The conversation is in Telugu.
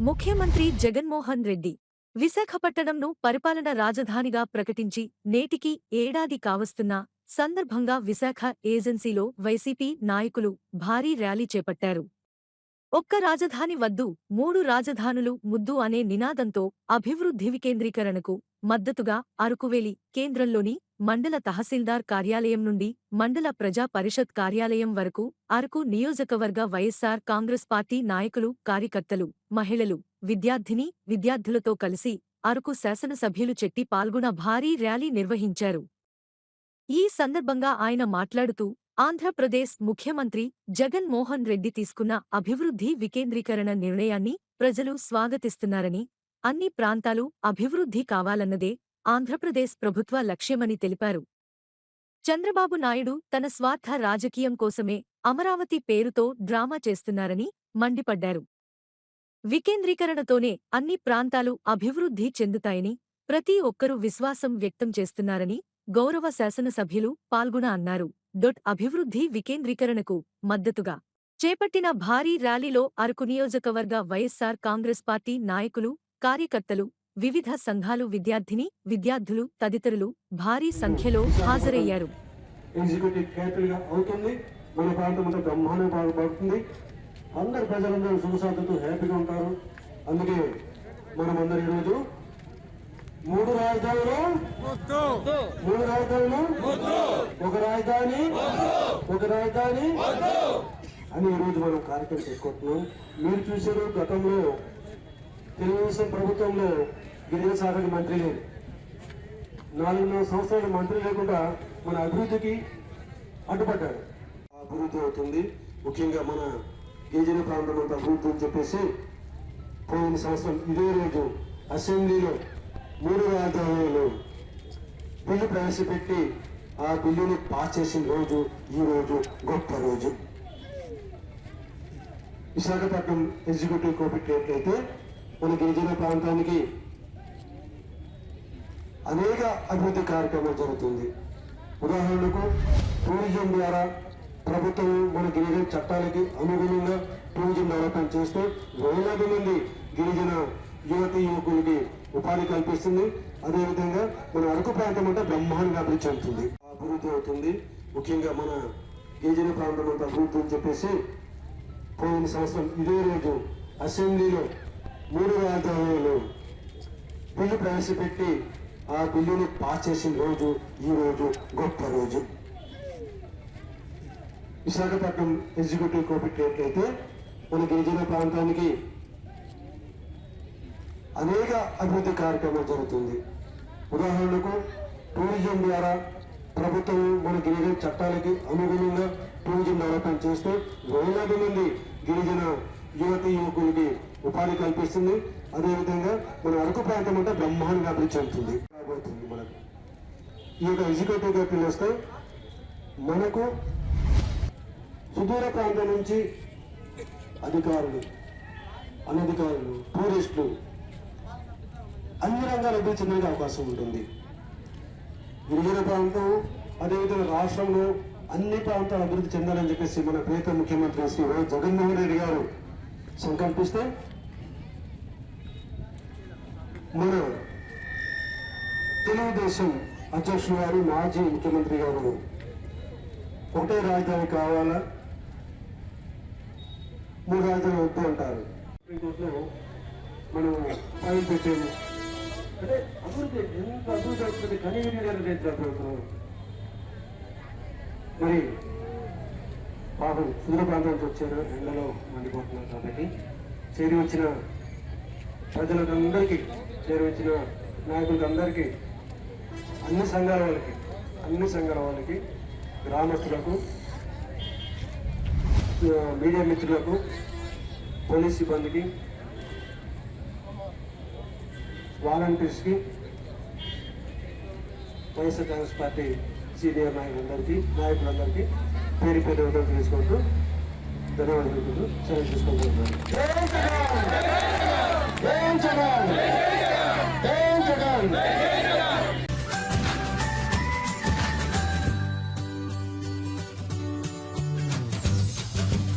ముఖ్యమంత్రి జగన్మోహన్ రెడ్డి విశాఖపట్టణంను పరిపాలన రాజధానిగా ప్రకటించి నేటికి ఏడాది కావస్తున్న సందర్భంగా విశాఖ ఏజెన్సీలో వైసీపీ నాయకులు భారీ ర్యాలీ చేపట్టారు. ఒక్క రాజధాని వద్దు, మూడు రాజధానులు ముద్దు అనే నినాదంతో అభివృద్ధి వికేంద్రీకరణకు మద్దతుగా అరకువేలి కేంద్రంలోని మండల తహసీల్దార్ కార్యాలయం నుండి మండల ప్రజా పరిషత్ కార్యాలయం వరకు అరకు నియోజకవర్గ వైఎస్సార్ కాంగ్రెస్ పార్టీ నాయకులు, కార్యకర్తలు, మహిళలు, విద్యార్థులతో కలిసి అరకు శాసనసభ్యులు చెట్టి పాల్గొన భారీ ర్యాలీ నిర్వహించారు. ఈ సందర్భంగా ఆయన మాట్లాడుతూ ఆంధ్రప్రదేశ్ ముఖ్యమంత్రి జగన్ మోహన్ రెడ్డి తీసుకున్న అభివృద్ధి వికేంద్రీకరణ నిర్ణయాన్ని ప్రజలు స్వాగతిస్తున్నారని, అన్ని ప్రాంతాలు అభివృద్ధి కావాలన్నదే ఆంధ్రప్రదేశ్ ప్రభుత్వ లక్ష్యమని తెలిపారు. చంద్రబాబు నాయుడు తన స్వార్థ రాజకీయం కోసమే అమరావతి పేరుతో డ్రామా చేస్తున్నారని మండిపడ్డారు. వికేంద్రీకరణతోనే అన్ని ప్రాంతాలు అభివృద్ధి చెందుతాయని ప్రతి ఒక్కరూ విశ్వాసం వ్యక్తం చేస్తున్నారని గౌరవ శాసనసభ్యులు పాల్గొన అన్నారు. అభివృద్ధి వికేంద్రీకరణకు మద్దతుగా చేపట్టిన భారీ ర్యాలీలో అరకు నియోజకవర్గ వైఎస్సార్ కాంగ్రెస్ పార్టీ నాయకులు, కార్యకర్తలు, వివిధ సంఘాలు, విద్యార్థులు తదితరులు భారీ సంఖ్యలో హాజరయ్యారు. అందరు ప్రజలందరూ సుఖశాంతితో హ్యాపీగా ఉంటారు. అందుకే మనమందరం ఈరోజు మూడు రాజధానులు ఒక రాజధాని అని ఈరోజు మనం కార్యక్రమం చేసుకుంటున్నాం. మీరు చూసారు, గతంలో తెలుగుదేశం ప్రభుత్వంలో గిరిజన శాఖకి మంత్రి లేదు. 4.5 సంవత్సరాలు మంత్రి లేకుండా మన అభివృద్ధికి అడ్డుపడ్డాడు. అభివృద్ధి అవుతుంది. ముఖ్యంగా మన గిరిజన ప్రాంతం అంతా అభివృద్ధి అని చెప్పేసి పోయిన సంవత్సరం ఇదే రోజు అసెంబ్లీలో 3 రాజధానులు బిల్లు ప్రవేశపెట్టి ఆ బిల్లుని పాస్ చేసిన రోజు ఈ రోజు గొప్ప రోజు. విశాఖపట్నం ఎగ్జిక్యూటివ్ కోపెట్టినట్లయితే మన గిరిజన ప్రాంతానికి అనేక అభివృద్ధి కార్యక్రమాలు జరుగుతుంది. ఉదాహరణకు టూరిజం ద్వారా ప్రభుత్వం మన గిరిజన చట్టాలకి అనుగుణంగా టూరిజం డెవలప్మెంట్ చేస్తూ వేలాది మంది గిరిజన యువకులకి ఉపాధి కల్పిస్తుంది. అదేవిధంగా మన అరకు ప్రాంతం అంటే బ్రహ్మాండంగా అభివృద్ధి చెందుతుంది, అభివృద్ధి అవుతుంది. ముఖ్యంగా మన గిరిజన ప్రాంతం అంతా అభివృద్ధి అని చెప్పేసి పోయిన సంవత్సరం ఇదే రోజు అసెంబ్లీలో 3 రాజధానులు బిల్లు ప్రవేశపెట్టి ఆ బిల్లుని పాస్ చేసిన రోజు ఈ రోజు గొప్ప రోజు. విశాఖపట్నం ఎగ్జిక్యూటివ్ కోపెట్టినట్లయితే మన గిరిజన ప్రాంతానికి అనేక అభివృద్ధి కార్యక్రమాలు జరుగుతుంది. ఉదాహరణకు టూరిజం ద్వారా ప్రభుత్వం మన గిరిజన చట్టాలకి అనుగుణంగా టూరిజం డెవలప్మెంట్ చేస్తూ వేలాది మంది గిరిజన యువకులకి ఉపాధి కల్పిస్తుంది. అదేవిధంగా మన అరకు ప్రాంతం అంటే బ్రహ్మాండంగా అభివృద్ధి చెందుతుంది, రాబోతుంది. మనకు ఈ యొక్క ఎగ్జిక్యూటివ్ గా వస్తే మనకు సుదూర ప్రాంతం నుంచి అధికారులు, అనధికారులు, టూరిస్టులు అన్ని రంగాలు అభివృద్ధి చెందడానికి అవకాశం ఉంటుంది. గిరిజన ప్రాంతం అదేవిధంగా రాష్ట్రంలో అన్ని ప్రాంతాలు అభివృద్ధి చెందాలని చెప్పేసి మన ప్రియత ముఖ్యమంత్రి శ్రీ వైఎస్ జగన్మోహన్ రెడ్డి గారు సంకల్పిస్తే మన తెలుగుదేశం అధ్యక్షులు గారు, మాజీ ముఖ్యమంత్రి గారు ఒకటే రాజధాని కావాలా, 3 రాజధానులు వద్దు అంటారు. సుప్రీంకోర్టులో మనం ఫైల్ పెట్టాము. అంటే అభివృద్ధి ఎంత అభివృద్ధి అవుతుంది, కనీవిని మరి పాపం సుదూర ప్రాంతం నుంచి వచ్చారు, ఎండలో మండిపోతున్నారు. కాబట్టి చేరి వచ్చిన ప్రజలందరికీ, చేరి వచ్చిన నాయకులకి అందరికీ, అన్ని సంఘాల వాళ్ళకి, గ్రామస్తులకు, మీడియా మిత్రులకు, పోలీస్ సిబ్బందికి, వాలంటీర్స్కి, వైఎస్ఆర్ కాంగ్రెస్ పార్టీ సీనియర్ నాయకులందరికీ పేరు పేరు తెలుసుకుంటూ ధన్యవాదాలు సెలవు తీసుకుంటున్నాను.